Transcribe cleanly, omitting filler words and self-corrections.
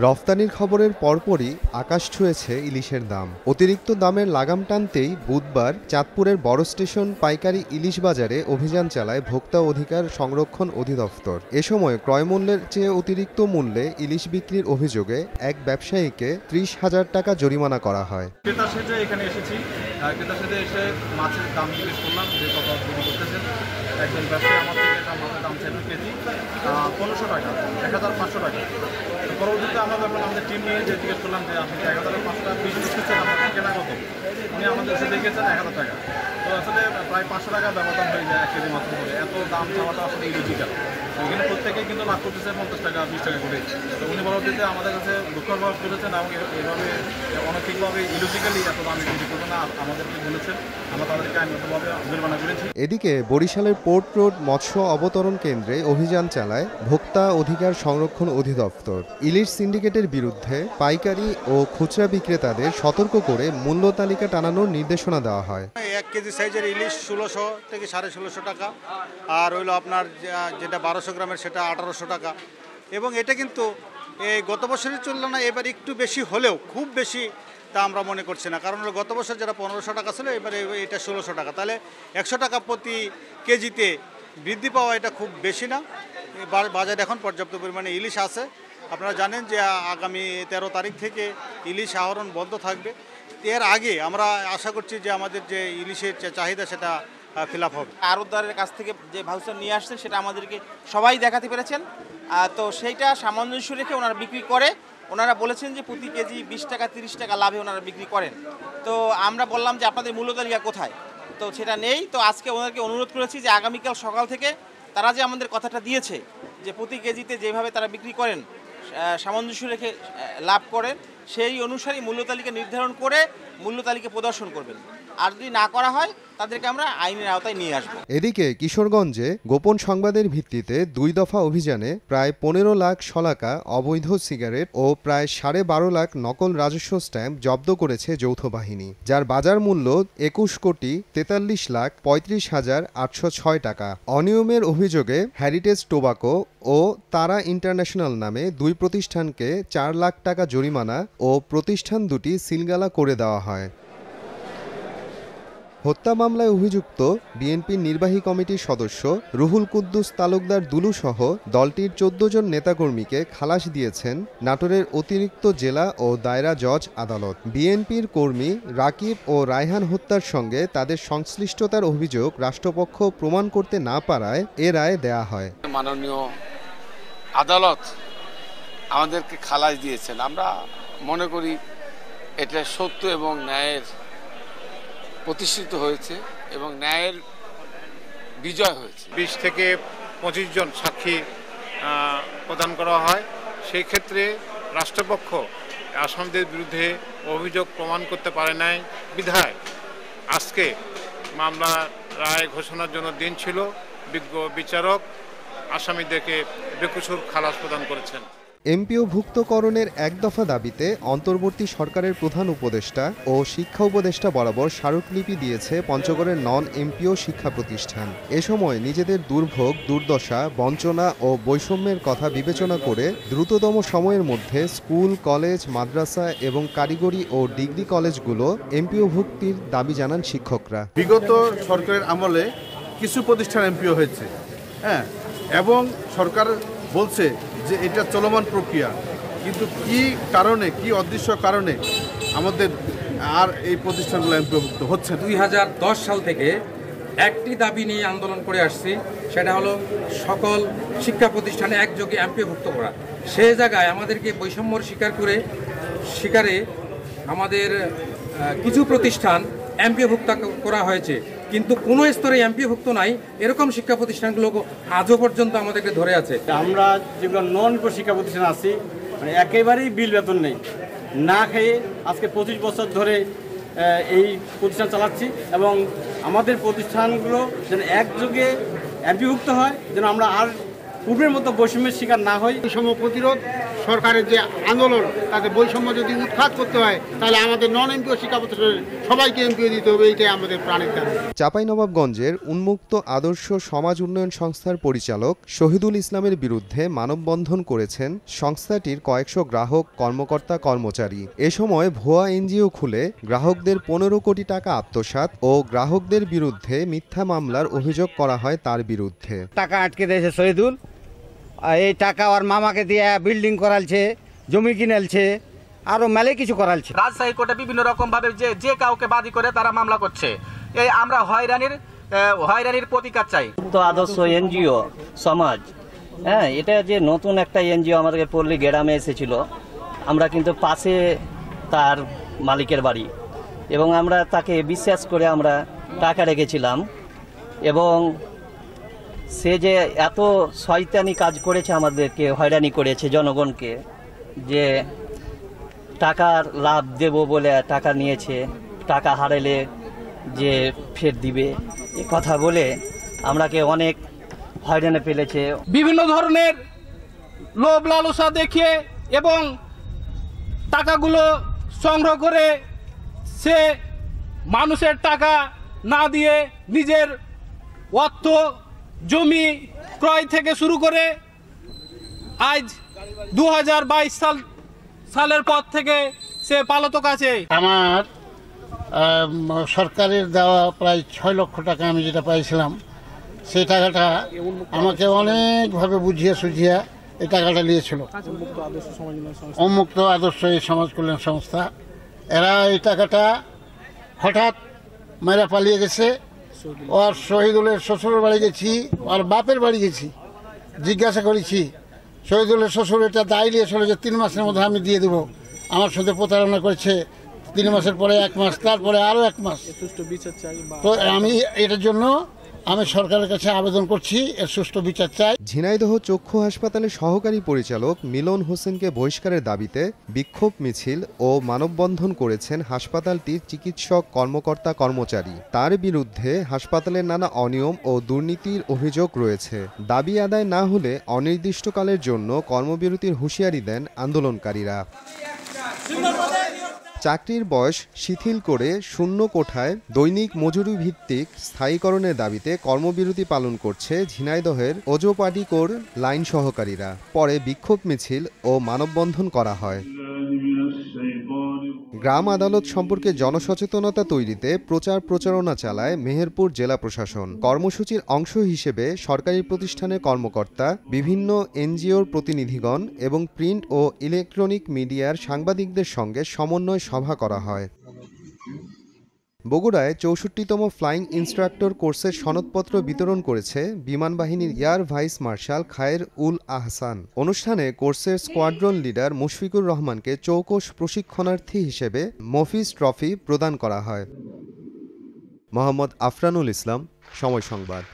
রফতানির খবরের পরপরই আকাশ ছুঁয়েছে ইলিশের দাম। অতিরিক্ত দামের লাগাম টানতেই বুধবার চাঁদপুরের বড় স্টেশন পাইকারি ইলিশ বাজারে অভিযান চালায় ভোক্তা অধিকার সংরক্ষণ অধিদপ্তর। এ সময় ক্রয়মূল্যের চেয়ে অতিরিক্ত মূল্যে ইলিশ বিক্রির অভিযোগে এক ব্যবসায়ীকে ৩০,০০০ টাকা জরিমানা করা হয়। ক্রেতার সাথে এখানে এসেছি, ক্রেতার সাথে এসে মাছের দাম জিজ্ঞেস করলাম যে কত বিক্রি করতেছেন। একজন ব্যবসায়ী আমার থেকে এটা মাছের দাম চাইল কেজি ১৫০০ টাকা, ১,৫০০ টাকা। পরবর্তীতে আমরা যখন আমাদের টিম নিয়ে যে জিজ্ঞেস করলাম যে আপনি ১,৫০০ টাকা পিস করতেছেন, আপনার কেনা কত? উনি আমাদের এসে দেখেছেন ১,০০০ টাকা। তো আসলে প্রায় ৫০০ টাকা ব্যবধান হয়ে যায় ১ কেজি মাছ করে। এত দাম চাওয়াটা আসলে ইলজিক্যাল। এখানে প্রত্যেকেই কিন্তু লাভ করতেছে ৫০ টাকা ২০ টাকা করে। তো উনি পরবর্তীতে আমাদের কাছে দুঃখ প্রকাশ করেছেন এবং এভাবে অনৈতিকভাবে ইলজিক্যালি এত দামে বিক্রি করবে না আমাদেরকে বলেছেন। আমরা তাদেরকে আইনগতভাবে জরিমানা করেছি। এদিকে বরিশালের পোর্ট রোড মৎস্য অবতরণ কেন্দ্রে অভিযান চালায় ভোক্তা অধিকার সংরক্ষণ অধিদপ্তর। ইলিশ সিন্ডিকেটের বিরুদ্ধে পাইকারি ও খুচরা বিক্রেতাদের সতর্ক করে মূল্য তালিকা টানানোর নির্দেশনা দেওয়া হয়। ১ কেজি সাইজের ইলিশ ১৬০০ থেকে ১৬৫০ টাকা, আর হইলো আপনার যেটা ১২০০ গ্রামের সেটা ১৮০০ টাকা। এবং এটা কিন্তু এই গত বছরের তুলনায় এবার একটু বেশি হলেও খুব বেশি তা আমরা মনে করছি না, কারণ গত বছর যেটা ১৫০০ টাকা ছিল এবারে এটা ১৬০০ টাকা, তাহলে ১০০ টাকা প্রতি কেজিতে বৃদ্ধি পাওয়া এটা খুব বেশি না। বাজারে এখন পর্যাপ্ত পরিমাণে ইলিশ আছে। আপনারা জানেন যে আগামী ১৩ তারিখ থেকে ইলিশ আহরণ বন্ধ থাকবে। এর আগে আমরা আশা করছি যে আমাদের যে ইলিশের চাহিদা সেটা ফিল আপ হবে। আড়তদারের কাছ থেকে যে ভাউচার নিয়ে আসছেন সেটা আমাদেরকে সবাই দেখাতে পেরেছেন। তো সেইটা সামঞ্জস্য রেখে ওনারা বিক্রি করে। ওনারা বলেছেন যে প্রতি কেজি ২০ টাকা ৩০ টাকা লাভে ওনারা বিক্রি করেন। তো আমরা বললাম যে আপনাদের মূল্য তালিকা কোথায়, তো সেটা নেই। তো আজকে ওনাদেরকে অনুরোধ করেছি যে আগামীকাল সকাল থেকে তারা যে আমাদের কথাটা দিয়েছে যে প্রতি কেজিতে যেভাবে তারা বিক্রি করেন সামঞ্জস্য রেখে লাভ করেন, সেই অনুসারেই মূল্য তালিকা নির্ধারণ করে মূল্য তালিকা প্রদর্শন করবেন। আর যদি না করা হয় তাদেরকে আমরা আইনের আওতায় নিয়ে আসবো। এদিকে কিশোরগঞ্জে গোপন সংবাদের ভিত্তিতে ২ দফা অভিযানে প্রায় ১৫ লাখ শলাকা অবৈধ সিগারেট ও প্রায় ১২.৫ লাখ নকল রাজস্ব স্ট্যাম্প জব্দ করেছে যৌথ বাহিনী, যার বাজার মূল্য ২১,৪৫,৮০৬ টাকা। অনিয়মের অভিযোগে হেরিটেজ টোবাকো ও তারা ইন্টারন্যাশনাল নামে ২ প্রতিষ্ঠানকে ৪ লাখ টাকা জরিমানা ও প্রতিষ্ঠান দুটি সিলগালা করে দেওয়া হয়। হত্যা মামলায় অভিযুক্ত বিএনপির নির্বাহী কমিটির সদস্য রুহুল কুদ্দুস তালুকদার দুলু সহ দলটির ১৪ জন নেতাকর্মীকে খালাস দিয়েছেন নাটোরের অতিরিক্ত জেলা ও দায়রা জজ আদালত। বিএনপির কর্মী রাকিব ও রায়হান হত্যার সঙ্গে তাদের সংশ্লিষ্টতার অভিযোগ রাষ্ট্রপক্ষ প্রমাণ করতে না পারায় এ রায় দেয়া হয়। মাননীয় আদালত আমাদেরকে খালাস দিয়েছেন। আমরা মনে করি এটা সত্য এবং ন্যায়ের প্রতিষ্ঠিত হয়েছে এবং ন্যায়ের বিজয় হয়েছে। ২০ থেকে ২৫ জন সাক্ষী প্রদান করা হয়। সেই ক্ষেত্রে রাষ্ট্রপক্ষ আসামিদের বিরুদ্ধে অভিযোগ প্রমাণ করতে পারে নাই বিধায় আজকে মামলা রায় ঘোষণার জন্য দিন ছিল। বিজ্ঞ বিচারক আসামিদেরকে বেকসুর খালাস প্রদান করেছেন। এমপিওভুক্তকরণের এক দফা দাবিতে অন্তর্বর্তী সরকারের প্রধান উপদেষ্টা ও শিক্ষা উপদেষ্টা বরাবর স্মারকলিপি দিয়েছে পঞ্চগড়ের নন এমপিও শিক্ষা প্রতিষ্ঠান। এ সময় নিজেদের দুর্ভোগ, দুর্দশা, বঞ্চনা ও বৈষম্যের কথা বিবেচনা করে দ্রুততম সময়ের মধ্যে স্কুল, কলেজ, মাদ্রাসা এবং কারিগরি ও ডিগ্রি কলেজগুলো এমপিওভুক্তির দাবি জানান শিক্ষকরা। বিগত সরকারের আমলে কিছু প্রতিষ্ঠান এমপিও হয়েছে, হ্যাঁ, এবং সরকার বলছে যে এটা চলমান প্রক্রিয়া, কিন্তু কি কারণে, কি অদৃশ্য কারণে আমাদের আর এই প্রতিষ্ঠানগুলো এমপিওভুক্ত হচ্ছে। ২০১০ সাল থেকে একটি দাবি নিয়ে আন্দোলন করে আসছি, সেটা হলো সকল শিক্ষা প্রতিষ্ঠানে একযোগে এমপিওভুক্ত করা। সে জায়গায় আমাদেরকে বৈষম্যর শিকারে আমাদের কিছু প্রতিষ্ঠান এমপিওভুক্ত করা হয়েছে, কিন্তু কোনো স্তরে এমপিওভুক্ত নাই এরকম শিক্ষা প্রতিষ্ঠানগুলো আজও পর্যন্ত আমাদেরকে ধরে আছে। আমরা যেগুলো নন শিক্ষা প্রতিষ্ঠান আছি, মানে একেবারেই বিল বেতন নেই, না খেয়ে আজকে ২৫ বছর ধরে এই প্রতিষ্ঠান চালাচ্ছি এবং আমাদের প্রতিষ্ঠানগুলো যেন একযোগে এমপিওভুক্ত হয়, যেন আমরা আর পূর্বের মতো বৈষম্যের শিকার না হই। বৈষম্য প্রতিরোধ সরকারের যে আন্দোলন, তাতে বৈষম্য যদি উৎখাত করতে হয় তাহলে আমাদের নন এমপিও শিক্ষা প্রতিষ্ঠানের সবাইকে এমপিও দিতে হবে, এইটাই আমাদের প্রাণের দাবি। চাঁপাইনবাবগঞ্জের উন্মুক্ত আদর্শ সমাজ উন্নয়ন সংস্থার পরিচালক শহীদুল ইসলামের বিরুদ্ধে মানববন্ধন করেছেন সংস্থাটির কয়েকশো গ্রাহক, কর্মকর্তা, কর্মচারী। এ সময় ভুয়া এনজিও খুলে গ্রাহকদের 15 কোটি টাকা আত্মসাৎ ও গ্রাহকদের বিরুদ্ধে মিথ্যা মামলার অভিযোগ করা হয় তার বিরুদ্ধে। টাকা আটকে দিয়েছে শহীদুল, এই টাকা ওর মামাকে দিয়ে বিল্ডিং করালছে, জমি কিনেলছে, আরো মেলে কিছু করালছে। রাজশাহী কোর্টে বিভিন্ন রকম ভাবে যে কাউকে বাদী করে তারা মামলা করছে। এই আমরা হয়রানির প্রতিকার চাই। তো আদর্শ এনজিও সমাজ, হ্যাঁ, এটা যে নতুন একটা এনজিও আমাদেরকে পল্লী গ্রামে এসেছিল, আমরা কিন্তু পাশে তার মালিকের বাড়ি, এবং আমরা তাকে বিশ্বাস করে আমরা টাকা রেখেছিলাম, এবং সে যে এত শয়তানি কাজ করেছে, আমাদেরকে হয়রানি করেছে জনগণকে, যে টাকার লাভ দেব বলে টাকা নিয়েছে, টাকা হারালে যে ফের দিবে এ কথা বলে আমরাকে অনেক হয়রানি ফেলেছে। বিভিন্ন ধরনের লোভ লালসা দেখিয়ে এবং টাকাগুলো সংগ্রহ করে সে মানুষের টাকা না দিয়ে নিজের অর্থ, জমি ক্রয় থেকে শুরু করে আজ 2022 সালের পর থেকে সে পলাতক আছে। আমার সরকারের দেওয়া প্রায় 6 লক্ষ টাকা আমি যেটা পাইছিলাম, সেই টাকাটা আমাকে অনেকভাবে বুঝিয়ে সুঝিয়ে এই টাকাটা নিয়েছিল উন্মুক্ত আদর্শ এই সমাজ কল্যাণ সংস্থা। এরা এই টাকাটা হঠাৎ মেরা পালিয়ে গেছে। ওর শহীদুলের শ্বশুরের বাড়ি গেছি, ওর বাপের বাড়ি গেছি, জিজ্ঞাসা করেছি। শহীদুলের শ্বশুর এটা দায় নিয়েছিল যে 3 মাসের মধ্যে আমি দিয়ে দেবো। আমার সাথে প্রতারণা করেছে। 3 মাসের পরে 1 মাস, তারপরে আরও 1 মাস। তো আমি এটার জন্য আমি সরকারের কাছে আবেদন করছি, এর সুষ্ঠু বিচার চাই। ঝিনাইদহ চক্ষু হাসপাতালের সহকারী পরিচালক মিলন হোসেনকে বহিষ্কারের দাবিতে বিক্ষোভ মিছিল ও মানববন্ধন করেছেন হাসপাতালটির চিকিৎসক, কর্মকর্তা, কর্মচারী। তার বিরুদ্ধে হাসপাতালের নানা অনিয়ম ও দুর্নীতির অভিযোগ রয়েছে। দাবি আদায় না হলে অনির্দিষ্টকালের জন্য কর্মবিরতির হুঁশিয়ারি দেন আন্দোলনকারীরা। চাকরির বয়স শিথিল করে 0 কোঠায় দৈনিক মজুরি ভিত্তিক স্থায়ীকরণের দাবিতে কর্মবিরতি পালন করছে ঝিনাইদহের ওজোপাটিকোর লাইন সহকারীরা। পরে বিক্ষোভ মিছিল ও মানববন্ধন করা হয়। গ্রাম আদালত সম্পর্কে জনসচেতনতা তৈরিতে প্রচারণা চালায় মেহেরপুর জেলা প্রশাসন। কর্মসূচির অংশ হিসেবে সরকারি প্রতিষ্ঠানের কর্মকর্তা, বিভিন্ন এনজিওর প্রতিনিধিগণ এবং প্রিন্ট ও ইলেকট্রনিক মিডিয়ার সাংবাদিকদের সঙ্গে সমন্বয় সভা করা হয়। বগুড়ায় 64তম ফ্লাইং ইনস্ট্রাক্টর কোর্সের সনদপত্র বিতরণ করেছে বিমান বাহিনীর এয়ার ভাইস মার্শাল খায়ের উল আহসান। অনুষ্ঠানে কোর্সের স্কোয়াড্রন লিডার মুশফিকুর রহমানকে চৌকস প্রশিক্ষণার্থী হিসেবে মফিজ ট্রফি প্রদান করা হয়। মোহাম্মদ আফরানুল ইসলাম, সময় সংবাদ।